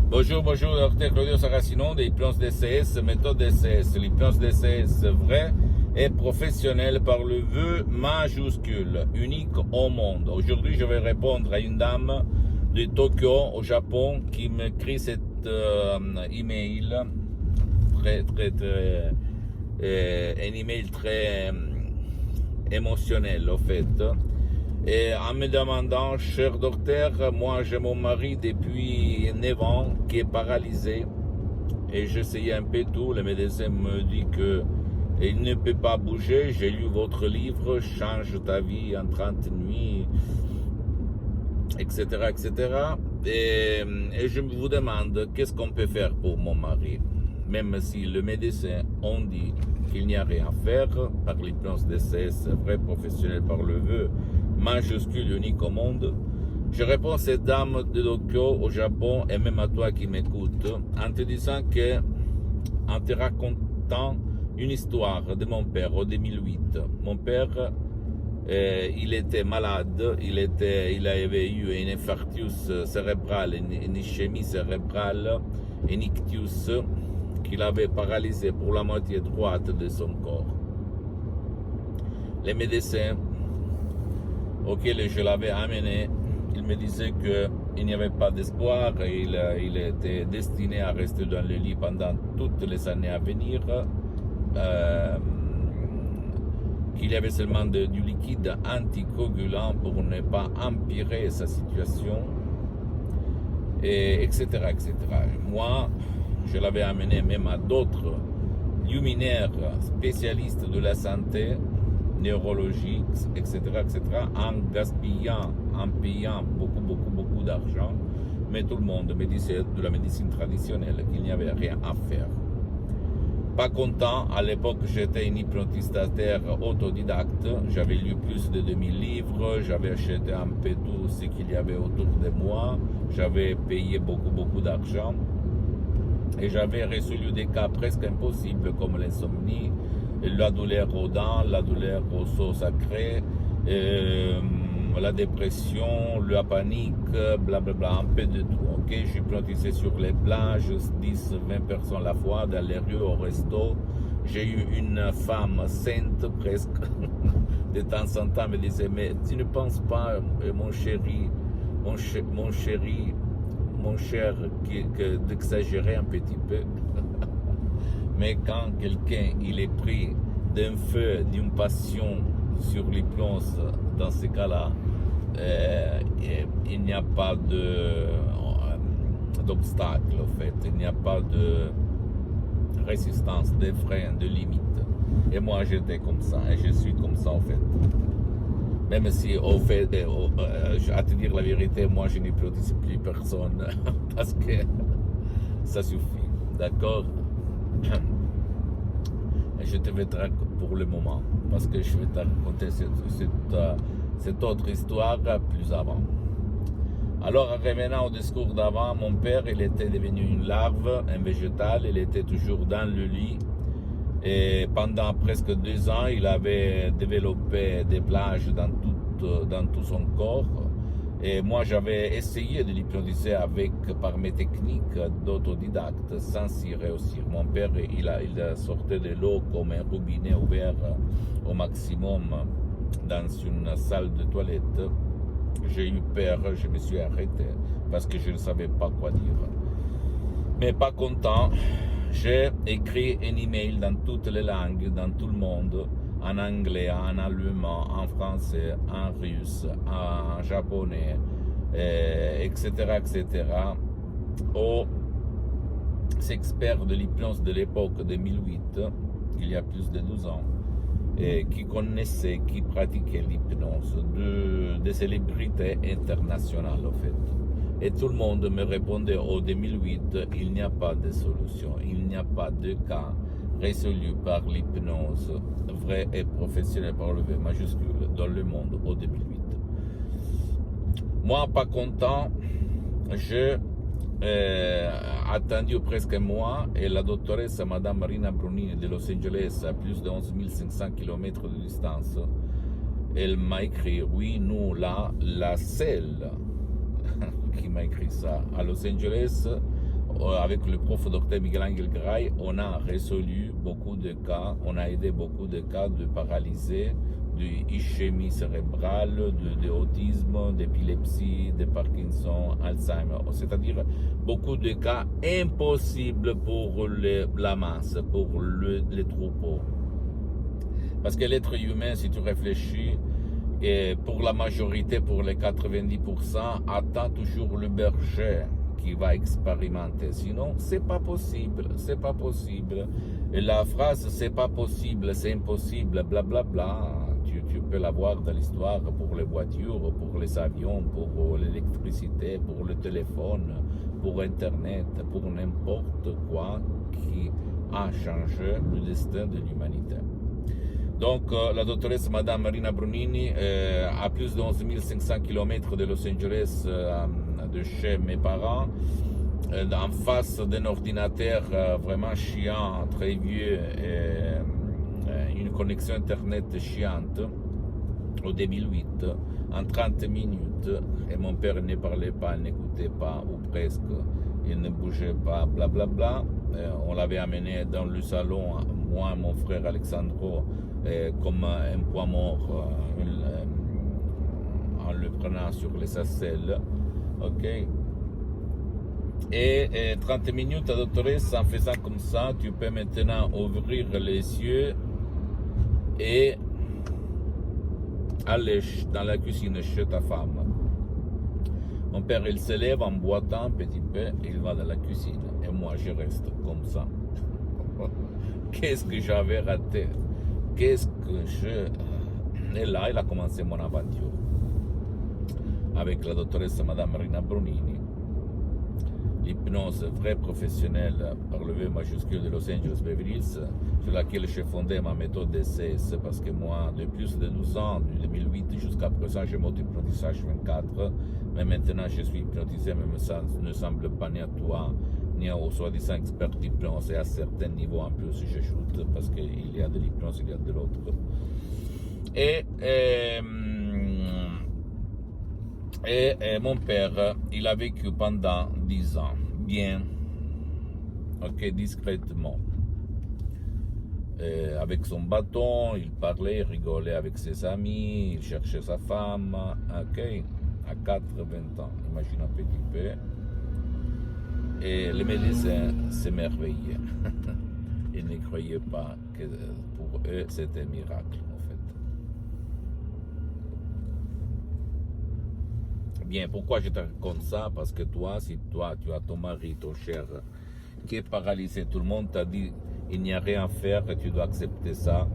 Bonjour, bonjour, docteur Claudio Saracino de l'hypnose DCS, méthode DCS. L'hypnose DCS vrai et professionnelle par le vœu majuscule, unique au monde. Aujourd'hui, je vais répondre à une dame de Tokyo, au Japon, qui m'écrit cet email, un email très émotionnel, en fait. Et en me demandant, cher docteur, moi j'ai mon mari depuis 9 ans qui est paralysé et j'essayais un peu tout. Le médecin me dit que il ne peut pas bouger. J'ai lu votre livre, Change ta vie en 30 nuits, etc., etc. Et je vous demande, qu'est-ce qu'on peut faire pour mon mari? Même si le médecin ont dit qu'il n'y a rien à faire, par l'hypnose DCS, vrai professionnel par le vœu, majuscule, unique au monde, je réponds à cette dame de Tokyo au Japon et même à toi qui m'écoutes en te disant que, en te racontant une histoire de mon père en 2008. Mon père, il était malade, il avait eu un infarctus cérébral, une ischémie cérébrale, un ictus qui l'avait paralysé pour la moitié droite de son corps. Les médecins auxquels je l'avais amené, ils me disaient qu'il n'y avait pas d'espoir, il était destiné à rester dans le lit pendant toutes les années à venir, qu'il y avait seulement du liquide anticoagulant pour ne pas empirer sa situation, et etc., etc. Moi, je l'avais amené même à d'autres luminaires spécialistes de la santé, neurologique, etc., etc., en gaspillant, en payant beaucoup d'argent. Mais tout le monde me disait de la médecine traditionnelle qu'il n'y avait rien à faire. Pas content, à l'époque j'étais un hypnotistataire autodidacte, j'avais lu plus de 2000 livres, j'avais acheté un peu tout ce qu'il y avait autour de moi, j'avais payé beaucoup d'argent et j'avais résolu des cas presque impossibles comme l'insomnie, la douleur aux dents, la douleur aux os sacrés, la dépression, la panique, blablabla, un peu de tout. Okay? J'hypnotisais sur les plages, 10-20 personnes à la fois, dans les rues, au resto. J'ai eu une femme sainte presque, de temps en temps, me disait, mais tu ne penses pas, mon chéri, mon cher, d'exagérer un petit peu. Mais quand quelqu'un il est pris d'un feu, d'une passion sur l'hypnose, dans ces cas-là, il n'y a pas d'obstacle, en fait. Il n'y a pas de résistance, de frein, de limite. Et moi, j'étais comme ça, et je suis comme ça, en fait. Même si, au fait, à te dire la vérité, moi, je n'hypnotise plus personne, parce que ça suffit, d'accord? Je te vais te raconter pour le moment, parce que je vais te raconter cette autre histoire plus avant. Alors, en revenant au discours d'avant, mon père, il était devenu une larve, un végétal, il était toujours dans le lit, et pendant presque 2 ans, il avait développé des plages dans tout son corps. Et moi, j'avais essayé de l'hypnotiser par mes techniques d'autodidacte sans y réussir. Mon père, il sortait de l'eau comme un robinet ouvert au maximum dans une salle de toilette. J'ai eu peur, je me suis arrêté parce que je ne savais pas quoi dire. Mais pas content, j'ai écrit un email dans toutes les langues, dans tout le monde, en anglais, en allemand, en français, en russe, en japonais, etc., etc., aux experts de l'hypnose de l'époque 2008, il y a plus de 12 ans, qui connaissaient, qui pratiquaient l'hypnose, des célébrités internationales, en fait. Et tout le monde me répondait en 2008, il n'y a pas de solution, il n'y a pas de cas résolu par l'hypnose vraie et professionnelle par le V majuscule dans le monde au 2008. Moi, pas content, j'ai attendu presque un mois et la doctoresse Madame Marina Brunini de Los Angeles, à plus de 11 500 km de distance, elle m'a écrit, oui, nous, là, la seule qui m'a écrit ça, à Los Angeles, avec le prof docteur Miguel Angel Gray, on a résolu beaucoup de cas, on a aidé beaucoup de cas de paralysés, d'ischémie cérébrale, d'autisme, d'épilepsie, de Parkinson, Alzheimer. C'est-à-dire beaucoup de cas impossibles pour la masse, pour les troupeaux. Parce que l'être humain, si tu réfléchis, et pour la majorité, pour les 90%, attend toujours le berger qui va expérimenter. Sinon, c'est pas possible, c'est pas possible. Et la phrase c'est pas possible, c'est impossible, blablabla, bla, bla, tu peux la voir dans l'histoire pour les voitures, pour les avions, pour l'électricité, pour le téléphone, pour Internet, pour n'importe quoi qui a changé le destin de l'humanité. Donc, la doctoresse Madame Marina Brunini, à plus de 11 500 km de Los Angeles, de chez mes parents, en face d'un ordinateur vraiment chiant, très vieux, une connexion Internet chiante, au 2008, en 30 minutes, et mon père ne parlait pas, n'écoutait pas, ou presque, il ne bougeait pas, blablabla. On l'avait amené dans le salon, moi et mon frère Alexandro, comme un poids mort, en le prenant sur les aisselles. Ok. Et 30 minutes à doctoresse, en faisant comme ça, tu peux maintenant ouvrir les yeux et aller dans la cuisine chez ta femme. Mon père, il se lève en boitant un petit peu et il va dans la cuisine. Et moi, je reste comme ça. Qu'est-ce que j'avais raté? Qu'est-ce que je... Et là, il a commencé mon aventure. Avec la doctoresse Madame Marina Brunini. L'hypnose vraie professionnelle par le V majuscule de Los Angeles Beverly Hills, sur laquelle j'ai fondé ma méthode DCS, parce que moi, depuis plus de 12 ans, du 2008 jusqu'à présent, j'ai mon hypnotisage 24, mais maintenant je suis hypnotisé, mais ça ne semble pas ni à toi, ni aux soi-disant experts d'hypnose, et à certains niveaux en plus, je shoot, parce qu'il y a de l'hypnose, il y a de l'autre. Et mon père, il a vécu pendant 10 ans, bien, ok, discrètement. Avec son bâton, il parlait, il rigolait avec ses amis, il cherchait sa femme, ok, à 80 ans, imagine un petit peu. Et les médecins s'émerveillaient. Ils ne croyaient pas que pour eux c'était un miracle, en fait. Bien, pourquoi je te raconte ça? Parce que toi, si toi, tu as ton mari, ton cher, qui est paralysé, tout le monde t'a dit, il n'y a rien à faire, tu dois accepter ça.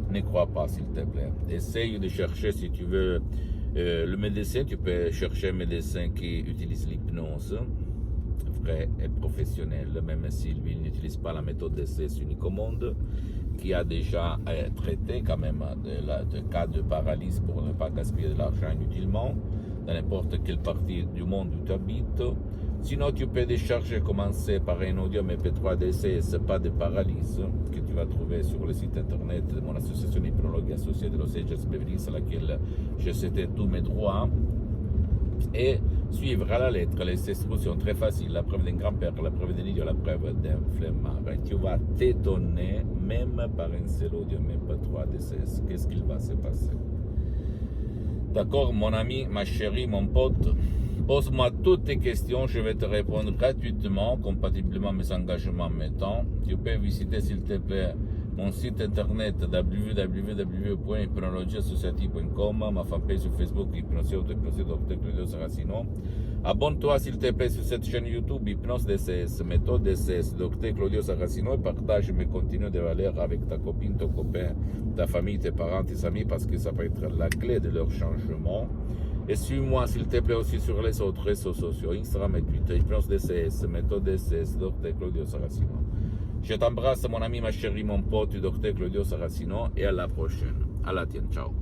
Ne crois pas, s'il te plaît. Essaye de chercher, si tu veux, le médecin, tu peux chercher un médecin qui utilise l'hypnose, vrai et professionnel, même si lui n'utilise pas la méthode d'essai unique au monde, qui a déjà traité quand même de cas de paralysie pour ne pas gaspiller de l'argent inutilement, dans n'importe quelle partie du monde où tu habites. Sinon, tu peux décharger, commencer par un audio MP3 DCS, pas de paralysie, que tu vas trouver sur le site internet de mon association hypnologue associée de Los Angeles Beverly Hills, à laquelle j'ai cédé tous mes droits, et suivre à la lettre les instructions très faciles, la preuve d'un grand-père, la preuve d'un idiot, la preuve d'un flemmard. Et tu vas t'étonner, même par un seul audio MP3 DCS, qu'est-ce qu'il va se passer. D'accord, mon ami, ma chérie, mon pote, pose-moi toutes tes questions, je vais te répondre gratuitement, compatiblement à mes engagements, mes temps. Tu peux visiter, s'il te plaît, mon site internet www.hypnologieassociative.com, ma fanpage sur Facebook, Hypnosie Auto-Hypnosie Dr Claudio Saracino. Abonne-toi, s'il te plaît, sur cette chaîne YouTube, Hypnose DCS, méthode DCS, Dr Claudio Saracino, et partage mes contenus de valeur avec ta copine, ton copain, ta famille, tes parents, tes amis, parce que ça peut être la clé de leur changement. Et suis-moi, s'il te plaît, aussi sur les autres réseaux sociaux, Instagram et Twitter, Hypnose DCS, méthode DCS, Dr Claudio Saracino. Je t'embrasse, mon ami, ma chérie, mon pote, Dr Claudio Saracino, et à la prochaine. À la tienne, ciao.